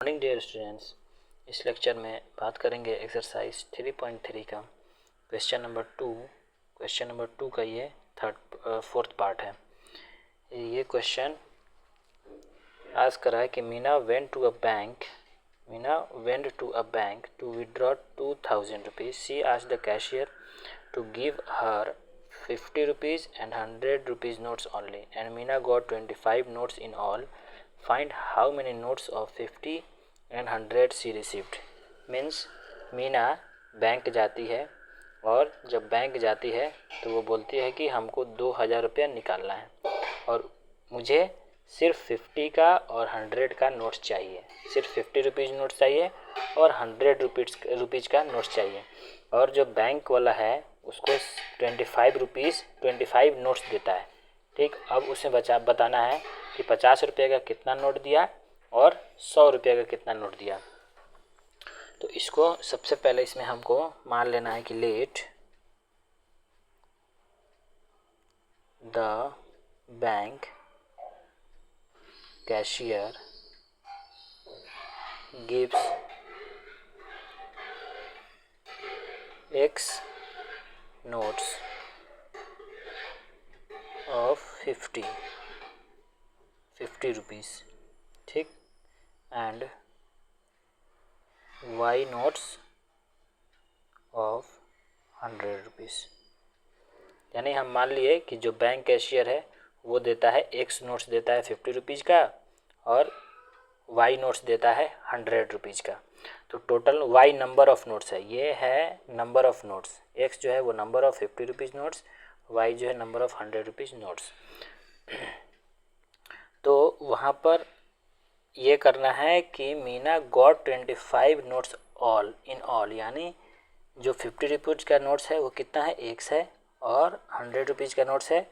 Morning dear students, इस lecture में बात करेंगे एक्सरसाइज 3.3 का क्वेश्चन नंबर टू का ये फोर्थ पार्ट है। ये क्वेश्चन आज करा है कि Meena went to a bank to withdraw 2000 rupees. She asked the cashier to give her 50 rupees and 100 rupees notes only, and Meena got 25 notes in all. Find how many notes of 50 and 100 she received. Means Meena bank जाती है और जब bank जाती है तो वो बोलती है कि हमको 2000 रुपया निकालना है और मुझे सिर्फ 50 का और 100 का नोट्स चाहिए। सिर्फ 50 रुपीज़ नोट्स चाहिए और 100 रुपीज़ का नोट्स चाहिए। और जो बैंक वाला है उसको 25 रुपीज़ 25 नोट्स देता है। ठीक, अब उसे बताना है कि 50 रुपये का कितना नोट दिया और 100 रुपये का कितना नोट दिया। तो इसको सबसे पहले इसमें हमको मान लेना है कि let the bank cashier gives X notes of 50 rupees, ठीक, and Y notes of 100 rupees। यानी हम मान लिए कि जो बैंक कैशियर है वो देता है X नोट्स देता है 50 रुपीज़ का और Y नोट्स देता है 100 रुपीज़ का। तो total Y number of notes है, ये है नंबर ऑफ़ नोट्स। X जो है वो number of 50 rupees notes, Y जो है नंबर ऑफ़ 100 रुपीज़ नोट्स। तो वहाँ पर ये करना है कि Meena got 25 notes in all, यानी जो 50 रुपीज़ का नोट्स है वो कितना है, X है, और 100 रुपीज़ का नोट्स है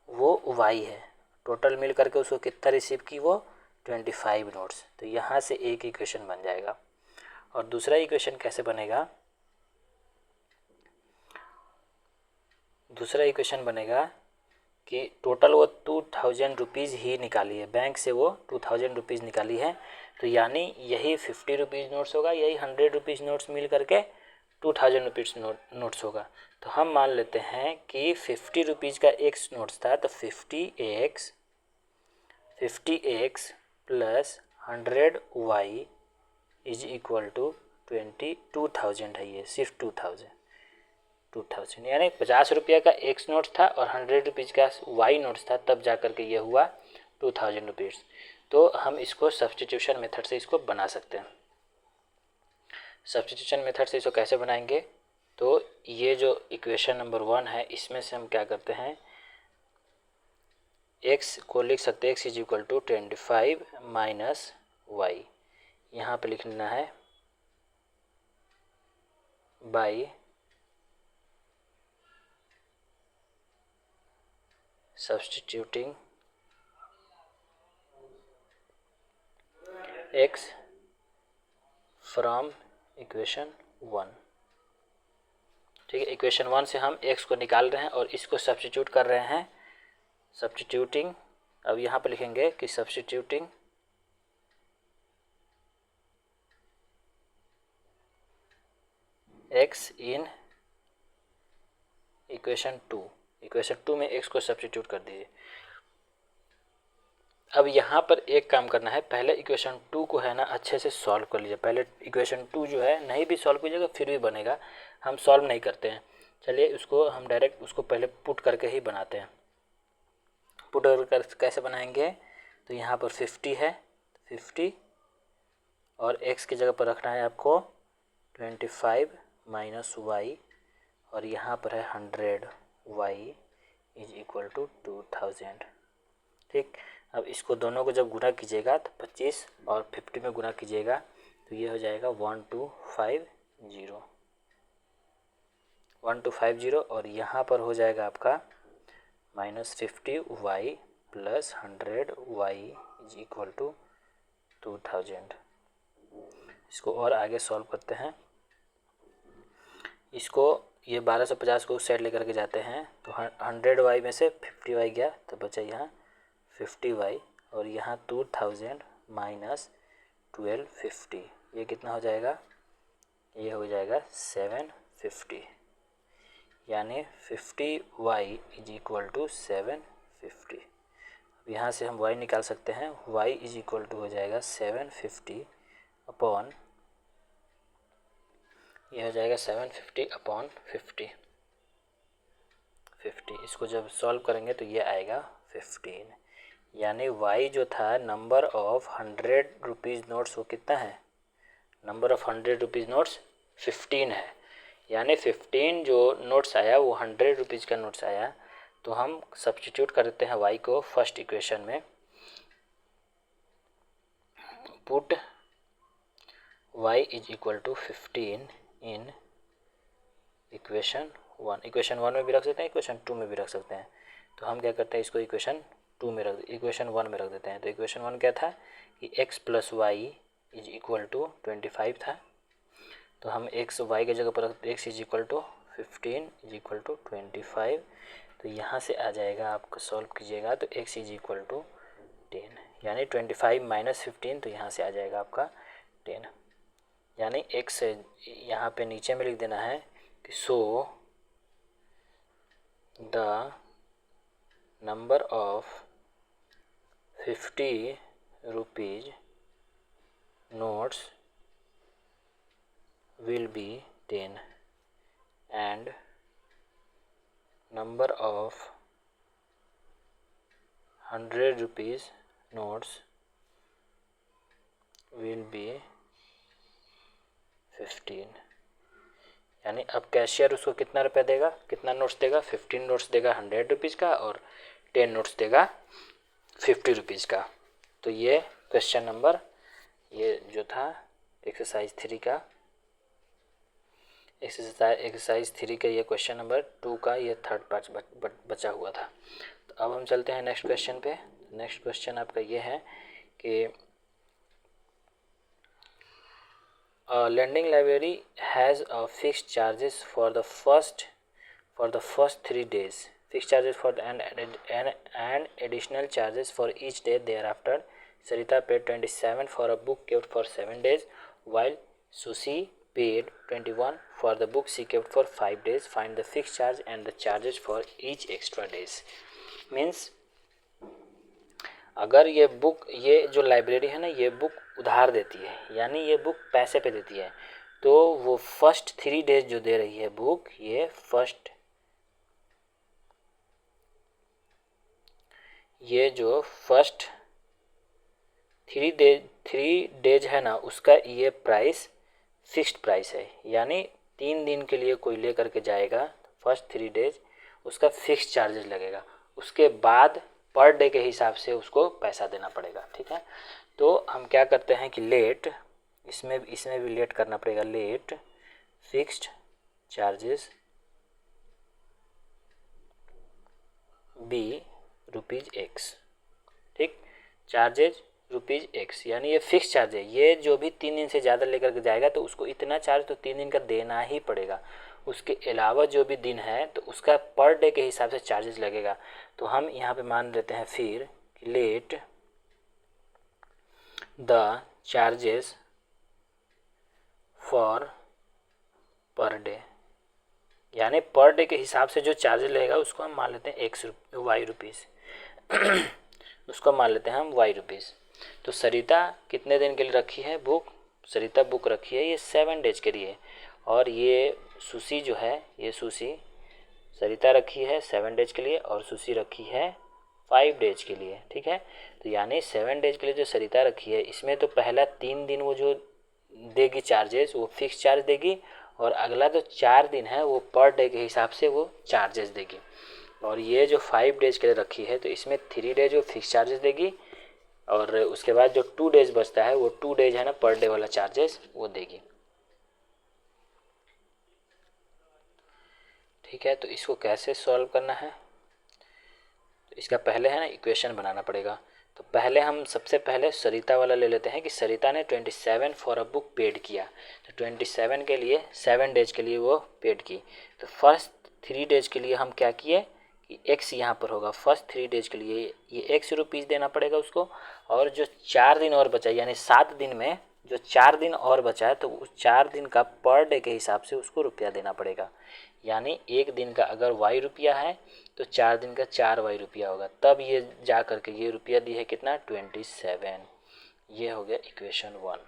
वो Y है। टोटल मिल करके उसको कितना रिसीव की, वो 25 नोट्स। तो यहाँ से एक इक्वेशन बन जाएगा। और दूसरा इक्वेशन कैसे बनेगा, दूसरा इक्वेशन बनेगा कि टोटल वो 2000 रुपीज़ ही निकाली है, बैंक से वो 2000 रुपीज़ निकाली है। तो यानी यही 50 रुपीज़ नोट्स होगा, यही 100 रुपीज़ नोट्स मिल करके 2000 रुपीज़ नोट्स होगा। तो हम मान लेते हैं कि 50 रुपीज़ का X नोट्स था, तो 50X plus 100Y is equal to 2000 है। ये सिर्फ 2000 यानी 50 रुपये का X नोट्स था और 100 रुपीज़ का Y नोट्स था, तब जा कर के ये हुआ 2000 रुपीज़। तो हम इसको सब्स्टिट्यूशन मेथड से इसको बना सकते हैं। सब्स्टिट्यूशन मेथड से इसको कैसे बनाएंगे, तो ये जो इक्वेशन नंबर 1 है इसमें से हम क्या करते हैं, X को लिख सकते हैं X is equal to 25 minus Y। यहाँ पे लिखना है by substituting X from equation 1। ठीक है, इक्वेशन 1 से हम X को निकाल रहे हैं और इसको सब्स्टिट्यूट कर रहे हैं। सब्स्टिट्यूटिंग, अब यहाँ पे लिखेंगे कि सब्स्टिट्यूटिंग X इन इक्वेशन 2 में X को सब्स्टिट्यूट कर दीजिए। अब यहाँ पर एक काम करना है, पहले इक्वेशन 2 को है ना अच्छे से सॉल्व कर लीजिए। पहले इक्वेशन 2 जो है नहीं भी सॉल्व कीजिएगा फिर भी बनेगा, हम सॉल्व नहीं करते हैं। चलिए उसको हम डायरेक्ट उसको पहले पुट करके ही बनाते हैं। पुट कर कैसे बनाएंगे, तो यहाँ पर 50 है, 50 और X की जगह पर रखना है आपको 25 माइनस Y, और यहाँ पर है 100Y इज इक्वल टू 2000। ठीक, अब इसको दोनों को जब गुणा कीजिएगा तो 25 और 50 में गुणा कीजिएगा तो ये हो जाएगा 1250 और यहाँ पर हो जाएगा आपका minus 50Y plus 100Y is equal to 2000। इसको और आगे सॉल्व करते हैं। इसको ये 1250 को उस साइड लेकर के जाते हैं तो 100Y में से 50Y गया तो बचा यहाँ 50Y, और यहाँ 2000 माइनस 1250, ये कितना हो जाएगा, ये हो जाएगा 750, यानी 50y इज इक्वल टू 750। यहाँ से हम y निकाल सकते हैं, y इज इक्वल टू हो जाएगा 750 अपॉन, ये हो जाएगा 750 अपॉन 50, इसको जब सॉल्व करेंगे तो ये आएगा 15, यानी y जो था नंबर ऑफ 100 रुपीज़ नोट्स वो कितना है, नंबर ऑफ 100 रुपीज़ नोट्स 15 है, यानी 15 जो नोट्स आया वो 100 रुपीज़ का नोट्स आया। तो हम सब्स्टिट्यूट करते हैं y को फर्स्ट इक्वेशन में, put y is equal to 15 in equation 1, equation 1 में भी रख सकते हैं, इक्वेशन 2 में भी रख सकते हैं। तो हम क्या करते हैं, इसको इक्वेशन 2 में इक्वेशन 1 में रख देते हैं। तो इक्वेशन 1 क्या था कि x plus y is equal to 25 था, तो हम x y की जगह पर रखते x is equal to 15 is equal to 25। तो यहाँ से आ जाएगा, आपको सॉल्व कीजिएगा तो x इज इक्वल टू 10, यानी 25 माइनस 15, तो यहाँ से आ जाएगा आपका 10, यानी x यहाँ पे नीचे में लिख देना है कि so the number of 50 rupees notes will be 10 and number of 100 rupees notes will be 15, यानी अब कैशियर उसको कितना रुपया देगा, कितना नोट्स देगा, 15 नोट्स देगा 100 रुपीज़ का और 10 नोट्स देगा 50 रुपीज़ का। तो ये क्वेश्चन नंबर, ये जो था एक्सरसाइज 3 का, एक्सरसाइज 3 का ये क्वेश्चन नंबर 2 का ये थर्ड पार्ट बचा हुआ था। तो अब हम चलते हैं नेक्स्ट क्वेश्चन पे। नेक्स्ट क्वेश्चन आपका ये है कि lending library has a fixed charges for the first 3 days, fixed charges for and additional charges for each day thereafter. Sarita paid 27 for a book kept for 7 days, while Susi paid 21 for the book she kept for 5 days. Find the fixed charge and the charges for each extra days. Means अगर ये book, ये जो library है ना, ये book उधार देती है, यानी ये बुक पैसे पे देती है, तो वो फर्स्ट 3 डेज जो दे रही है बुक, ये जो फर्स्ट 3 डेज है ना, उसका ये प्राइस फिक्स्ड प्राइस है, यानी 3 दिन के लिए कोई ले करके जाएगा फर्स्ट 3 डेज, उसका फिक्स्ड चार्जेस लगेगा, उसके बाद पर डे के हिसाब से उसको पैसा देना पड़ेगा। ठीक है, तो हम क्या करते हैं कि लेट, इसमें भी लेट करना पड़ेगा, let fixed charges be ₹x। ठीक, चार्जेज ₹x, यानी ये फिक्स चार्ज है, ये जो भी 3 दिन से ज़्यादा लेकर के जाएगा तो उसको इतना चार्ज तो 3 दिन का देना ही पड़ेगा, उसके अलावा जो भी दिन है तो उसका पर डे के हिसाब से चार्जेस लगेगा। तो हम यहाँ पे मान लेते हैं फिर let the charges for per day, यानी पर डे के हिसाब से जो चार्जेस लगेगा उसको हम मान लेते हैं y रुपीज़ उसको मान लेते हैं हम y रुपीज़। तो सरिता कितने दिन के लिए रखी है बुक, सरिता बुक रखी है ये 7 डेज के लिए, और ये सुसी जो है, ये सुसी सरिता रखी है 7 डेज के लिए और सुसी रखी है 5 डेज के लिए। ठीक है, तो यानी 7 डेज के लिए जो सरिता रखी है, इसमें तो पहला 3 दिन वो जो देगी चार्जेस वो फिक्स चार्ज देगी, और अगला जो 4 दिन है वो पर डे के हिसाब से वो चार्जेस देगी, और ये जो 5 डेज के लिए रखी है तो इसमें 3 डेज वो फिक्स चार्जेस देगी, और उसके बाद जो 2 डेज बचता है वो 2 डेज है ना पर डे वाला चार्जेस वो देगी। ठीक है, तो इसको कैसे सॉल्व करना है, तो इसका पहले है ना इक्वेशन बनाना पड़ेगा। तो पहले हम सबसे पहले सरिता वाला ले लेते हैं कि सरिता ने 27 फॉर अ बुक पेड किया, तो 27 के लिए 7 डेज के लिए वो पेड की। तो फर्स्ट 3 डेज के लिए हम क्या किए कि x यहाँ पर होगा, फर्स्ट 3 डेज के लिए ये x रुपीज़ देना पड़ेगा उसको, और जो 4 दिन और बचा यानी 7 दिन में जो 4 दिन और बचा है तो उस 4 दिन का पर डे के हिसाब से उसको रुपया देना पड़ेगा। यानी एक दिन का अगर वाई रुपया है तो 4 दिन का 4 वाई रुपया होगा, तब ये जा करके ये रुपया दी है कितना 27। ये हो गया इक्वेशन 1।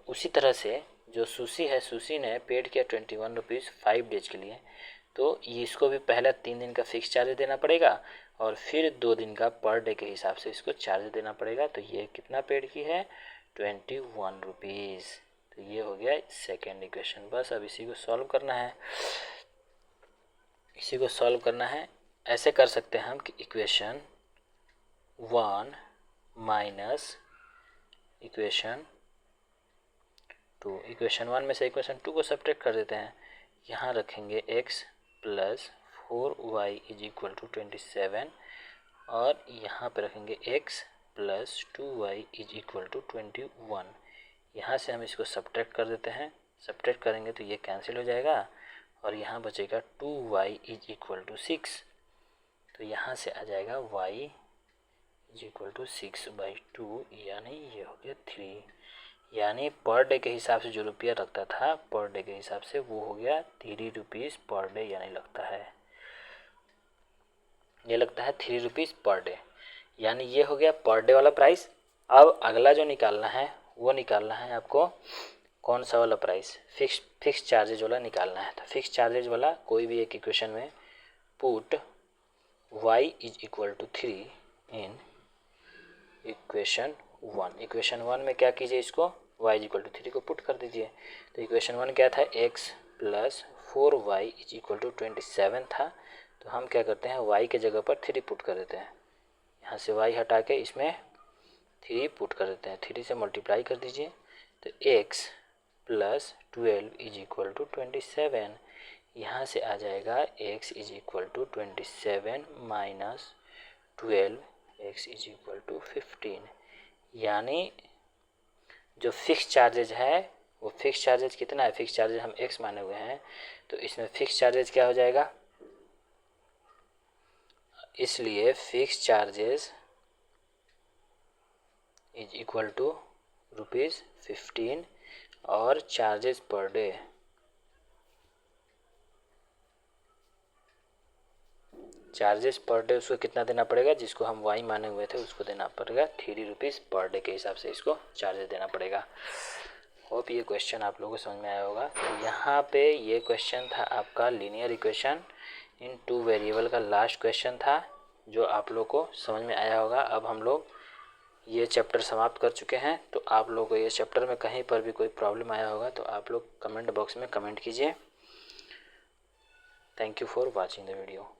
उसी तरह से जो सुशी है, सुशी ने पेड किया 21 रुपीज़ 5 डेज के लिए, तो ये इसको भी पहला 3 दिन का फिक्स चार्ज देना पड़ेगा और फिर 2 दिन का पर डे के हिसाब से इसको चार्ज देना पड़ेगा। तो ये कितना पेड की है 21 रुपीज़। तो ये हो गया सेकेंड इक्वेशन। बस अब इसी को सॉल्व करना है, इसी को सॉल्व करना है। ऐसे कर सकते हैं हम कि इक्वेशन 1 माइनस इक्वेशन 2, इक्वेशन 1 में से इक्वेशन 2 को सब्ट्रैक्ट कर देते हैं। यहाँ रखेंगे x plus 4y is equal to 27 और यहाँ पे रखेंगे x plus 2y is equal to 21। यहाँ से हम इसको सब्ट्रैक्ट कर देते हैं, सब्ट्रैक्ट करेंगे तो ये कैंसिल हो जाएगा और यहाँ बचेगा 2y इज इक्वल टू 6। तो यहाँ से आ जाएगा y इज इक्वल टू 6/2, यानी ये हो गया 3। यानी पर डे के हिसाब से जो रुपया लगता था पर डे के हिसाब से वो हो गया 3 रुपीज़ पर डे, यानी लगता है ये लगता है 3 रुपीज़ पर डे, यानी ये हो गया पर डे वाला प्राइस। अब अगला जो निकालना है वो निकालना है आपको कौन सा वाला प्राइस, फिक्स चार्जेज वाला निकालना है। तो फिक्स चार्जेज वाला कोई भी एक इक्वेशन में put y is equal to 3 in equation 1। Equation 1 में क्या कीजिए, इसको y इज इक्वल टू 3 को पुट कर दीजिए। तो इक्वेशन 1 क्या था, x plus 4y is equal to 27 था। तो हम क्या करते हैं y के जगह पर 3 पुट कर देते हैं, यहाँ से y हटा के इसमें 3 पुट कर देते हैं, 3 से मल्टीप्लाई कर दीजिए। तो x plus 12 is equal to 27, यहाँ से आ जाएगा x is equal to 27 minus 12, x is equal to 15। यानी जो फिक्स चार्जेज है वो फिक्स चार्जेज कितना है, फिक्स चार्जेज हम x माने हुए हैं, तो इसमें फिक्स चार्जेज क्या हो जाएगा, इसलिए fix charges is equal to ₹15 और चार्जेस पर डे उसको कितना देना पड़ेगा, जिसको हम y माने हुए थे उसको देना पड़ेगा 3 रुपीज़ पर डे के हिसाब से इसको चार्जेस देना पड़ेगा। होप ये क्वेश्चन आप लोगों को समझ में आया होगा। तो यहाँ पे ये क्वेश्चन था आपका लीनियर इक्वेशन इन 2 वेरिएबल का लास्ट क्वेश्चन था, जो आप लोग को समझ में आया होगा। अब हम लोग ये चैप्टर समाप्त कर चुके हैं। तो आप लोग को ये चैप्टर में कहीं पर भी कोई प्रॉब्लम आया होगा तो आप लोग कमेंट बॉक्स में कमेंट कीजिए। Thank you for watching the video.